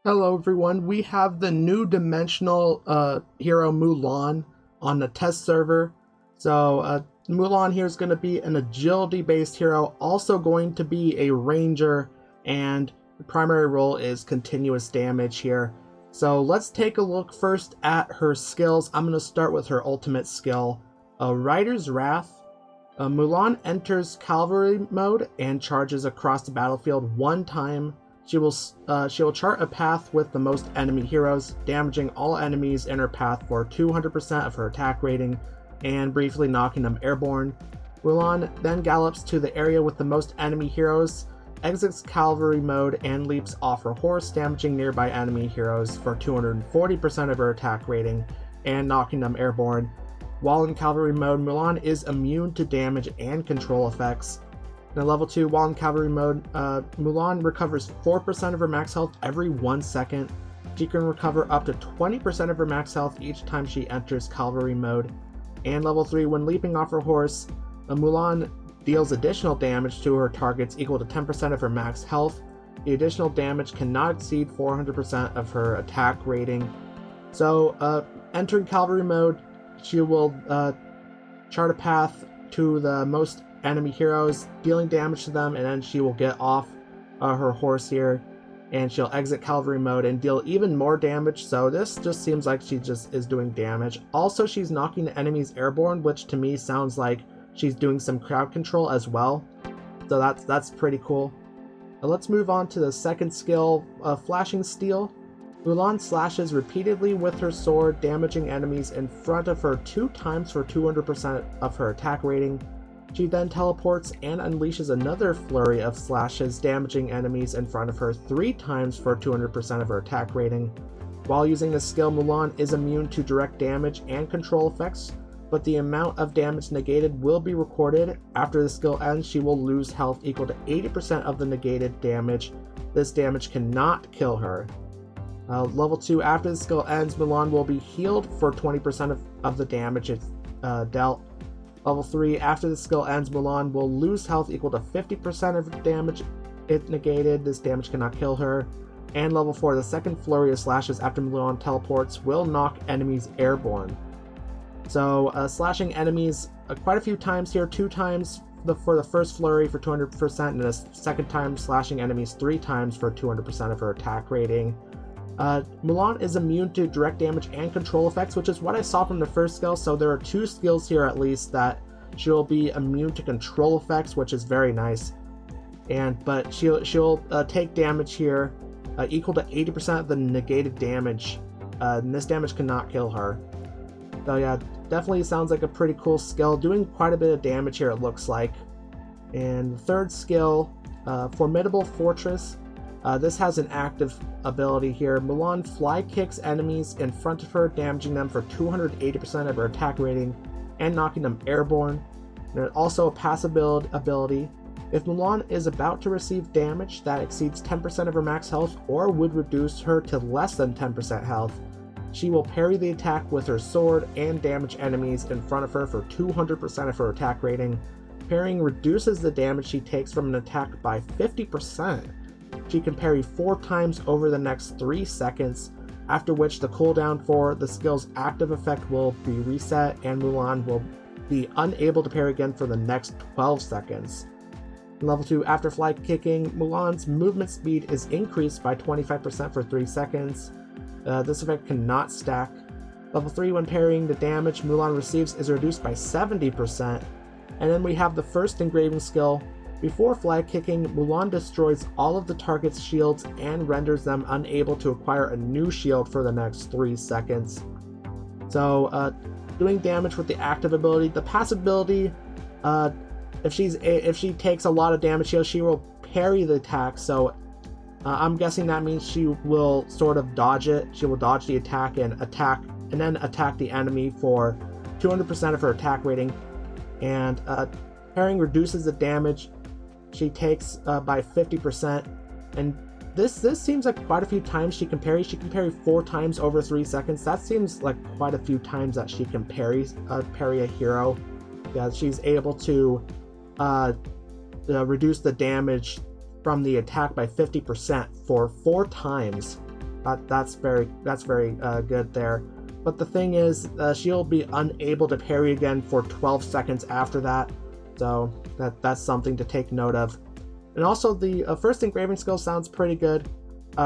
Hello everyone, we have the new dimensional hero Mulan on the test server. Mulan here is going to be an agility based hero, also going to be a ranger, and the primary role is continuous damage here. So let's take a look first at her skills. I'm going to start with her ultimate skill, Rider's Wrath. Mulan enters cavalry mode and charges across the battlefield one time. She will chart a path with the most enemy heroes, damaging all enemies in her path for 200% of her attack rating, and briefly knocking them airborne. Mulan then gallops to the area with the most enemy heroes, exits cavalry mode, and leaps off her horse, damaging nearby enemy heroes for 240% of her attack rating, and knocking them airborne. While in cavalry mode, Mulan is immune to damage and control effects. In level 2, while in cavalry mode, Mulan recovers 4% of her max health every 1 second. She can recover up to 20% of her max health each time she enters cavalry mode. And level 3, when leaping off her horse, Mulan deals additional damage to her targets equal to 10% of her max health. The additional damage cannot exceed 400% of her attack rating. So, entering cavalry mode, she will chart a path to the most enemy heroes, dealing damage to them, and then she will get off her horse here, and she'll exit cavalry mode and deal even more damage. So this just seems like she just is doing damage. Also, she's knocking the enemies airborne, which to me sounds like she's doing some crowd control as well. So that's pretty cool. Let's move on to the second skill, Flashing Steel. Mulan slashes repeatedly with her sword, damaging enemies in front of her 2 times for 200% of her attack rating. She then teleports and unleashes another flurry of slashes, damaging enemies in front of her 3 times for 200% of her attack rating. While using this skill, Mulan is immune to direct damage and control effects, but the amount of damage negated will be recorded. After the skill ends, she will lose health equal to 80% of the negated damage. This damage cannot kill her. Level 2, after the skill ends, Mulan will be healed for 20% of the damage it dealt. Level 3, after the skill ends, Mulan will lose health equal to 50% of the damage it negated. This damage cannot kill her. And level 4, the second flurry of slashes after Mulan teleports will knock enemies airborne. So slashing enemies quite a few times here, 2 times for the first flurry for 200%, and the second time slashing enemies 3 times for 200% of her attack rating. Mulan is immune to direct damage and control effects, which is what I saw from the first skill. So there are 2 skills here at least that she'll be immune to control effects, which is very nice. But she'll take damage here equal to 80% of the negated damage. And this damage cannot kill her. So yeah, definitely sounds like a pretty cool skill, doing quite a bit of damage here it looks like. And the third skill, Formidable Fortress. This has an active ability here. Mulan fly kicks enemies in front of her, damaging them for 280% of her attack rating and knocking them airborne. There's also a passive ability. If Mulan is about to receive damage that exceeds 10% of her max health or would reduce her to less than 10% health, she will parry the attack with her sword and damage enemies in front of her for 200% of her attack rating. Parrying reduces the damage she takes from an attack by 50%. She can parry 4 times over the next 3 seconds, after which the cooldown for the skill's active effect will be reset and Mulan will be unable to parry again for the next 12 seconds. In level 2, after fly kicking, Mulan's movement speed is increased by 25% for 3 seconds. This effect cannot stack. Level 3, when parrying, the damage Mulan receives is reduced by 70%. And then we have the first engraving skill. Before flag kicking, Mulan destroys all of the target's shields and renders them unable to acquire a new shield for the next 3 seconds. So, doing damage with the active ability. The passive ability, if she takes a lot of damage here, she will parry the attack. So, I'm guessing that means she will sort of dodge it. She will dodge the attack and then attack the enemy for 200% of her attack rating. And parrying reduces the damage she takes by 50%, and this seems like quite a few times she can parry. She can parry 4 times over 3 seconds. That seems like quite a few times that she can parry a hero. Yeah, she's able to reduce the damage from the attack by 50% for 4 times. That's very good there. But the thing is, she'll be unable to parry again for 12 seconds after that, so that's something to take note of. And also the first engraving skill sounds pretty good,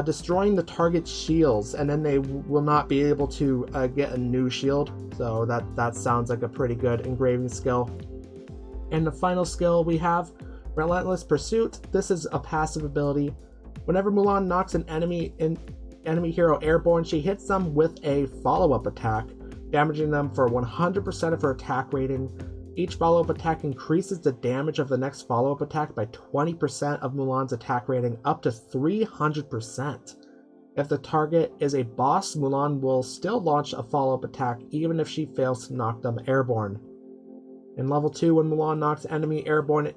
destroying the target's shields, and then they will not be able to get a new shield, so that sounds like a pretty good engraving skill. And the final skill we have, Relentless Pursuit. This is a passive ability. Whenever Mulan knocks an enemy hero airborne, she hits them with a follow-up attack, damaging them for 100% of her attack rating. Each follow-up attack increases the damage of the next follow-up attack by 20% of Mulan's attack rating, up to 300%. If the target is a boss, Mulan will still launch a follow-up attack even if she fails to knock them airborne. In level 2, when Mulan knocks enemy airborne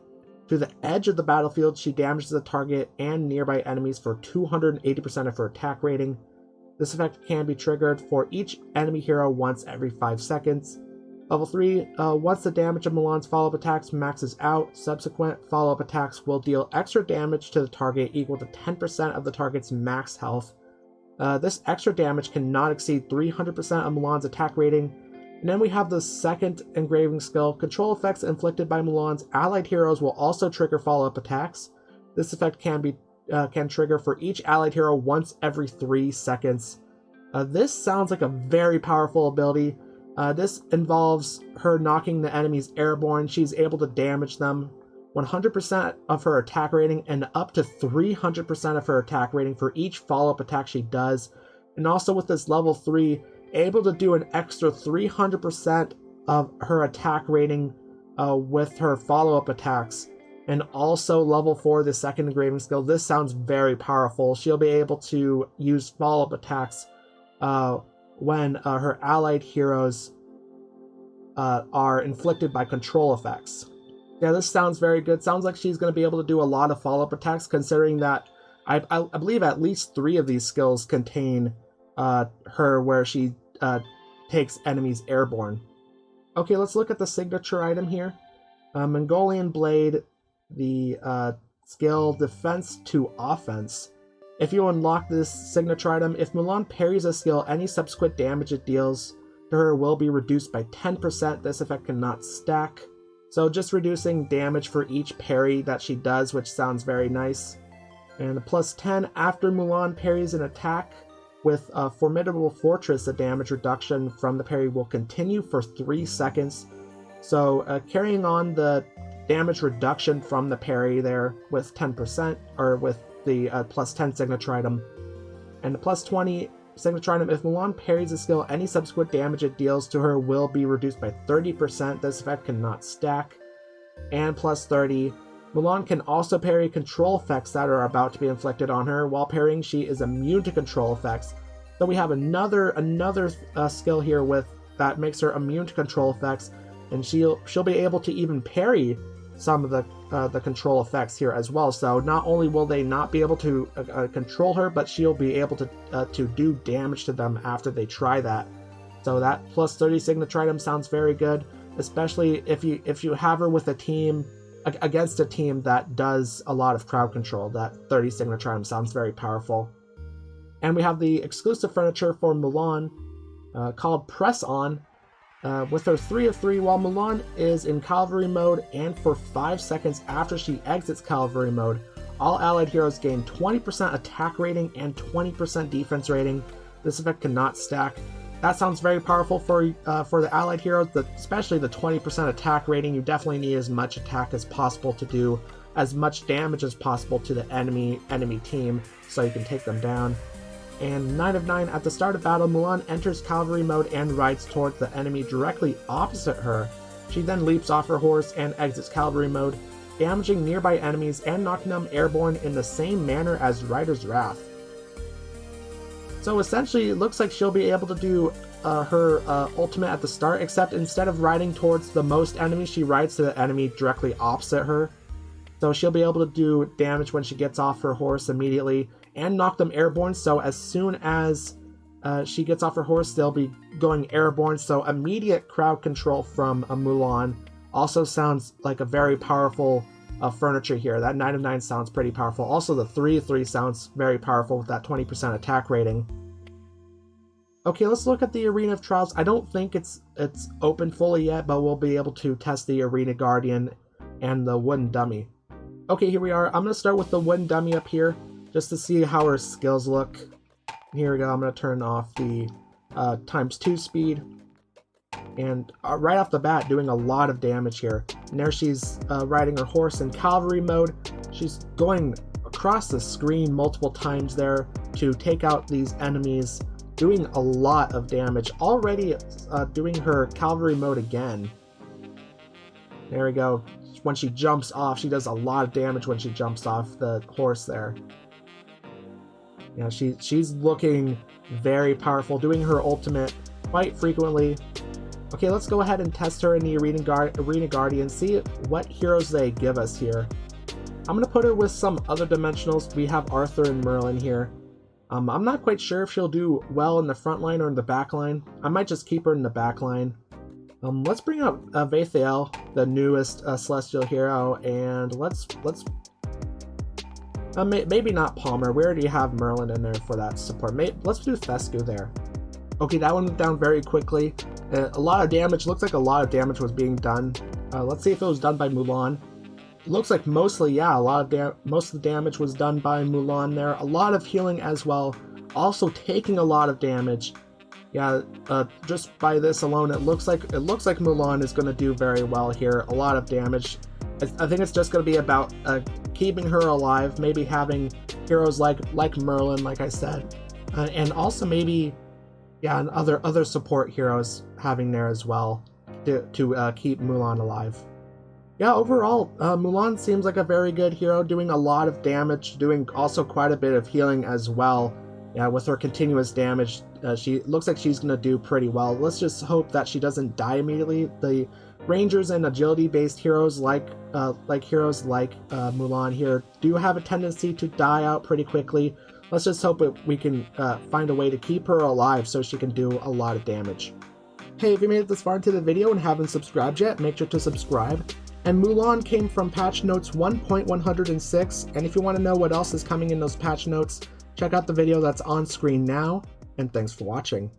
to the edge of the battlefield, she damages the target and nearby enemies for 280% of her attack rating. This effect can be triggered for each enemy hero once every 5 seconds. Level 3, once the damage of Mulan's follow-up attacks maxes out, subsequent follow-up attacks will deal extra damage to the target equal to 10% of the target's max health. This extra damage cannot exceed 300% of Mulan's attack rating. And then we have the second engraving skill. Control effects inflicted by Mulan's allied heroes will also trigger follow-up attacks. This effect can trigger for each allied hero once every 3 seconds. This sounds like a very powerful ability. This involves her knocking the enemies airborne. She's able to damage them 100% of her attack rating and up to 300% of her attack rating for each follow-up attack she does. And also with this level 3, able to do an extra 300% of her attack rating with her follow-up attacks. And also level 4, the second engraving skill. This sounds very powerful. She'll be able to use follow-up attacks when her allied heroes are inflicted by control effects. Yeah, this sounds very good. Sounds like she's going to be able to do a lot of follow-up attacks, considering that I believe at least 3 of these skills contain her where she takes enemies airborne. Okay, let's look at the signature item here. Mongolian Blade, the skill Defense to Offense. If you unlock this signature item, if Mulan parries a skill, any subsequent damage it deals to her will be reduced by 10%. This effect cannot stack. So just reducing damage for each parry that she does, which sounds very nice. And a plus 10 after Mulan parries an attack with a Formidable Fortress, the damage reduction from the parry will continue for 3 seconds. So carrying on the damage reduction from the parry there with 10%, or with the plus 10 signature item. And the plus 20 signature item, if Mulan parries a skill, any subsequent damage it deals to her will be reduced by 30%. This effect cannot stack. And plus 30, Mulan can also parry control effects that are about to be inflicted on her. While parrying, she is immune to control effects. So we have another skill here with that makes her immune to control effects, and she'll be able to even parry some of the control effects here as well. So not only will they not be able to control her, but she'll be able to do damage to them after they try that. So that plus 30 signature item sounds very good, especially if you have her with a team against a team that does a lot of crowd control. That 30 signature item sounds very powerful. And we have the exclusive furniture for Mulan called Press On. With her 3 of 3, while Mulan is in cavalry mode and for 5 seconds after she exits cavalry mode, all allied heroes gain 20% attack rating and 20% defense rating. This effect cannot stack. That sounds very powerful for the allied heroes, especially the 20% attack rating. You definitely need as much attack as possible to do as much damage as possible to the enemy team so you can take them down. And 9 of 9, at the start of battle, Mulan enters cavalry mode and rides towards the enemy directly opposite her. She then leaps off her horse and exits cavalry mode, damaging nearby enemies and knocking them airborne in the same manner as Rider's Wrath. So essentially, it looks like she'll be able to do her ultimate at the start, except instead of riding towards the most enemies, she rides to the enemy directly opposite her. So she'll be able to do damage when she gets off her horse immediately, and knock them airborne. So as soon as she gets off her horse, they'll be going airborne. So immediate crowd control from Mulan also sounds like a very powerful furniture here. That 9 of 9 sounds pretty powerful. Also, the 3 of 3 sounds very powerful with that 20% attack rating. Okay, let's look at the Arena of Trials. I don't think it's open fully yet, but we'll be able to test the Arena Guardian and the wooden dummy. Okay, here we are. I'm going to start with the wooden dummy up here just to see how her skills look. Here we go. I'm going to turn off the ×2 speed. And right off the bat, doing a lot of damage here. And there she's riding her horse in cavalry mode. She's going across the screen multiple times there to take out these enemies, doing a lot of damage. Already doing her cavalry mode again. There we go. When she jumps off, she does a lot of damage when she jumps off the horse there. Yeah, she's looking very powerful, doing her ultimate quite frequently. Okay, let's go ahead and test her in the Arena Guardian, see what heroes they give us here. I'm going to put her with some other dimensionals. We have Arthur and Merlin here. I'm not quite sure if she'll do well in the front line or in the back line. I might just keep her in the back line. Let's bring up Vathael, the newest Celestial hero, and let's maybe not Palmer. We already have Merlin in there for that support. Let's do Fescu there. Okay, that one went down very quickly. A lot of damage. Looks like a lot of damage was being done. Let's see if it was done by Mulan. It looks like mostly, yeah, most of the damage was done by Mulan there. A lot of healing as well. Also taking a lot of damage. Yeah, just by this alone, it looks like Mulan is going to do very well here. A lot of damage. I think it's just going to be about keeping her alive. Maybe having heroes like Merlin, like I said, and also maybe. Yeah, and other support heroes having there as well to keep Mulan alive. Yeah, overall, Mulan seems like a very good hero, doing a lot of damage, doing also quite a bit of healing as well. Yeah, with her continuous damage, she looks like she's going to do pretty well. Let's just hope that she doesn't die immediately. The Rangers and agility-based heroes like Mulan here do have a tendency to die out pretty quickly. Let's just hope we can find a way to keep her alive so she can do a lot of damage. Hey, if you made it this far into the video and haven't subscribed yet, make sure to subscribe. And Mulan came from patch notes 1.106, and if you want to know what else is coming in those patch notes, check out the video that's on screen now, and thanks for watching.